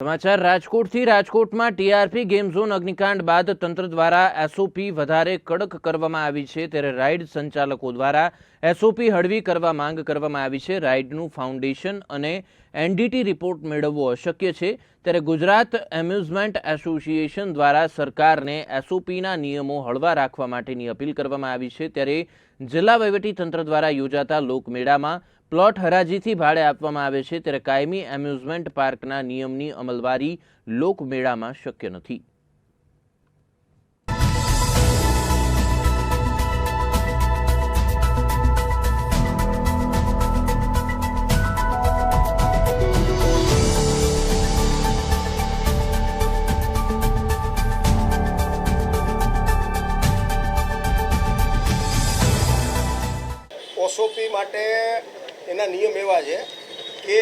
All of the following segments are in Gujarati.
સમાચાર રાજકોટથી રાજકોટમાં ટીઆરપી ગેમ ઝોન અગ્નિકાંડ બાદ તંત્ર દ્વારા એસઓપી વધારે કડક કરવામાં આવી છે ત્યારે રાઇડ સંચાલકો દ્વારા એસઓપી હળવી કરવા માંગ કરવામાં આવી છે। રાઇડનું ફાઉન્ડેશન અને એનડીટી રિપોર્ટ મેળવવો અશક્ય છે ત્યારે ગુજરાત એમ્યુઝમેન્ટ એસોસિએશન દ્વારા સરકારને એસઓપીના નિયમો હળવા રાખવા માટેની અપીલ કરવામાં આવી છે ત્યારે જિલ્લા વહીવટીતંત્ર દ્વારા યોજાતા લોકમેળામાં પ્લોટ હરાજીથી ભાડે આપવામાં આવે છે ત્યારે કાયમી એમ્યુઝમેન્ટ પાર્કના નિયમની અમલવારી લોકમેળામાં શક્ય નથી। ઓસોપી માટે એના નિયમ એવા છે કે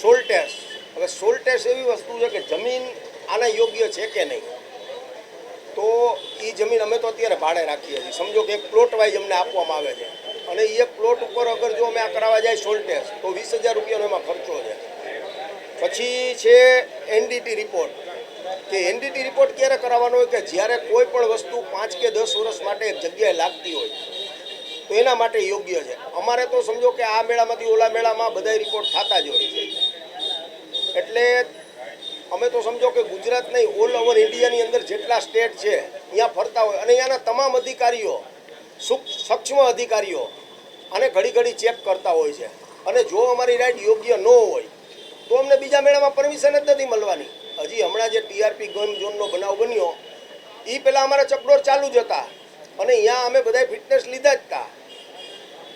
સોલ ટેક્સ। હવે સોલ ટેક્સ એવી વસ્તુ છે કે જમીન આના યોગ્ય છે કે નહીં, તો એ જમીન અમે તો અત્યારે ભાડે રાખીએ છીએ। સમજો કે એક પ્લોટ વાઇઝ અમને આપવામાં આવે છે અને એ એક પ્લોટ ઉપર અગર જો અમે આ કરાવવા જાય સોલ ટેક્સ તો 20,000 રૂપિયાનો એમાં ખર્ચો છે। પછી છે એનડીટી રિપોર્ટ, કે એનડીટી રિપોર્ટ ક્યારે કરાવવાનો હોય કે જ્યારે કોઈ પણ વસ્તુ 5 કે 10 વર્ષ માટે એક જગ્યાએ લાગતી હોય તો એના માટે યોગ્ય છે। અમારે તો સમજો કે આ મેળામાંથી ઓલા મેળામાં બધા રિપોર્ટ થતા જ હોય છે, એટલે અમે તો સમજો કે ગુજરાત નહીં ઓલ ઓવર ઇન્ડિયાની અંદર જેટલા સ્ટેટ છે અહીંયા ફરતા હોય અને અહીંયાના તમામ અધિકારીઓ સૂક્ષ્મ અધિકારીઓ આને ઘડી ઘડી ચેક કરતા હોય છે અને જો અમારી રાઇડ યોગ્ય ન હોય તો અમને બીજા મેળામાં પરમિશન જ નથી મળવાની। હજી હમણાં જે ટીઆરપી ગેમ ઝોનનો બનાવ બન્યો એ પહેલાં અમારા ચકડોળ ચાલુ જ હતા અને અહીંયા અમે બધાએ ફિટનેસ લીધા જ હતા,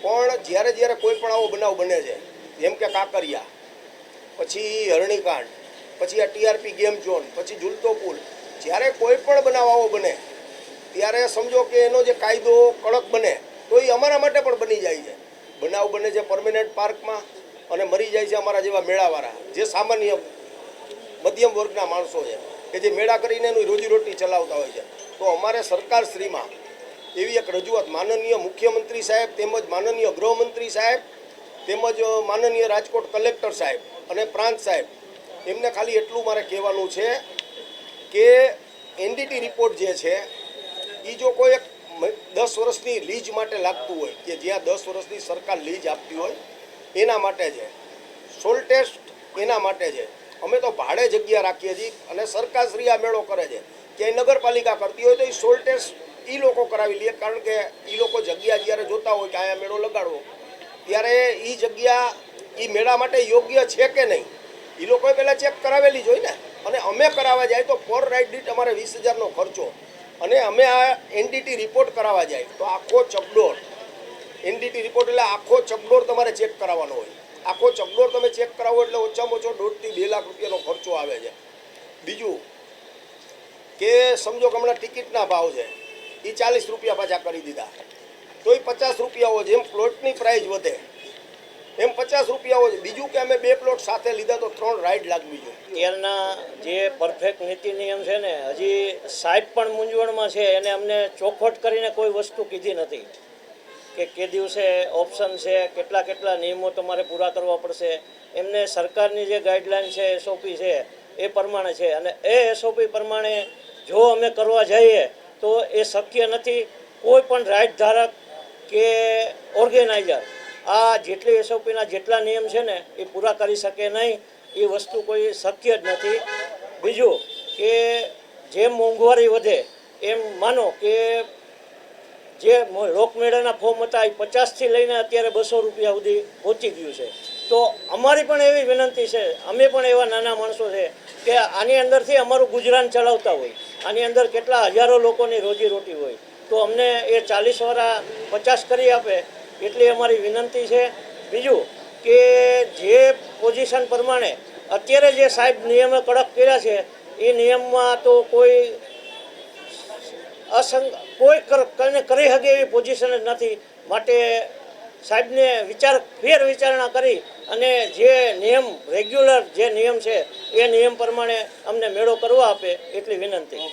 પણ જ્યારે કોઈ પણ આવો બનાવ બને છે જેમ કે કાંકરિયા, પછી હરણીકાંડ, પછી આ ટીઆરપી ગેમ ઝોન, પછી ઝૂલતો પુલ, જ્યારે કોઈ પણ બનાવ આવો બને ત્યારે સમજો કે એનો જે કાયદો કડક બને તો એ અમારા માટે પણ બની જાય છે। બનાવ બને છે પરમેનન્ટ પાર્કમાં અને મરી જાય છે અમારા જેવા મેળાવાળા જે સામાન્ય મધ્યમ વર્ગના માણસો છે કે જે મેળા કરીને એની રોજીરોટી ચલાવતા હોય છે। તો અમારે સરકારશ્રીમાં એવી એક રજૂઆત માનનીય મુખ્યમંત્રી સાહેબ તેમજ માનનીય ગૃહમંત્રી સાહેબ તેમજ માનનીય રાજકોટ કલેક્ટર સાહેબ અને પ્રાંત સાહેબ એમને ખાલી એટલું મારે કહેવાનું છે કે એનડીટી રિપોર્ટ જે છે એ જો કોઈ એક 10 વર્ષની લીઝ માટે લાગતું હોય કે જ્યાં 10 વર્ષની સરકાર લીઝ આપતી હોય એના માટે છે, સોલ ટેસ્ટ એના માટે છે। અમે તો ભાડે જગ્યા રાખીએ છીએ અને સરકારશ્રી આ મેળો કરે છે, ક્યાંય નગરપાલિકા કરતી હોય તો એ સોલ ટેસ્ટ એ લોકો કરાવી લે, કારણ કે એ લોકો જગ્યા જ્યારે જોતા હોય કે અહીંયા મેળો લગાડવો ત્યારે એ જગ્યા એ મેળા માટે યોગ્ય છે કે નહીં એ લોકોએ પહેલાં ચેક કરાવેલી જ હોય ને। અને અમે કરાવવા જાય તો પર રાઇડ દીઠ અમારે 20,000નો ખર્ચો અને અમે આ એનડીટી રિપોર્ટ કરાવવા જાય તો આખો ચકડોળ એનડીટી રિપોર્ટ એટલે આખો ચકડોળ તમારે ચેક કરાવવાનો હોય। આખો ચકડોળ તમે ચેક કરાવો એટલે ઓછામાં ઓછો 1.5 થી 2 લાખ રૂપિયાનો ખર્ચો આવે છે। બીજું કે સમજો કે હમણાં ટિકિટના ભાવ છે એ 40 રૂપિયા પાછા કરી દીધા તો એ 50 રૂપિયા હોય, જેમ પ્લોટની પ્રાઇસ વધે એમ 50 રૂપિયા હોય। બીજું કે અમે 2 પ્લોટ સાથે લીધા તો 3 રાઇડ લાગવી જોઈએ। ત્યારના જે પરફેક્ટ નીતિ નિયમ છે ને હજી સાહેબ પણ મૂંઝવણમાં છે, એને અમને ચોખવટ કરીને કોઈ વસ્તુ કીધી નથી કે દિવસે ઓપ્શન છે, કેટલા નિયમો તમારે પૂરા કરવા પડશે। એમને સરકારની જે ગાઈડલાઇન છે એસઓપી છે એ પ્રમાણે છે અને એ એસઓપી પ્રમાણે જો અમે કરવા જઈએ તો એ શક્ય નથી। કોઈ પણ રાઇડ ધારક કે ઓર્ગેનાઇઝર આ જેટલી એસઓપીના જેટલા નિયમ છે ને એ પૂરા કરી શકે નહીં, એ વસ્તુ કોઈ શક્ય જ નથી। બીજું કે જેમ મોંઘવારી વધે એમ માનો કે જે લોકમેળાના ફોર્મ હતા એ 50થી લઈને અત્યારે 200 રૂપિયા સુધી પહોંચી ગયું છે। તો અમારી પણ એવી વિનંતી છે, અમે પણ એવા નાના માણસો છે કે આની અંદરથી અમારું ગુજરાન ચલાવતા હોય, આની અંદર કેટલા હજારો લોકોની રોજીરોટી હોય, તો અમને એ 40 વાળા 50 કરી આપે એટલી અમારી વિનંતી છે। બીજું કે જે પોઝિશન પ્રમાણે અત્યારે જે સાહેબ નિયમો કડક કર્યા છે એ નિયમમાં તો કોઈ કરી શકે એવી પોઝિશન જ નથી, માટે સાહેબને વિચારણા કરી અને જે નિયમ રેગ્યુલર જે નિયમ છે એ નિયમ પ્રમાણે અમને મેળો કરવા આપે એટલી વિનંતી।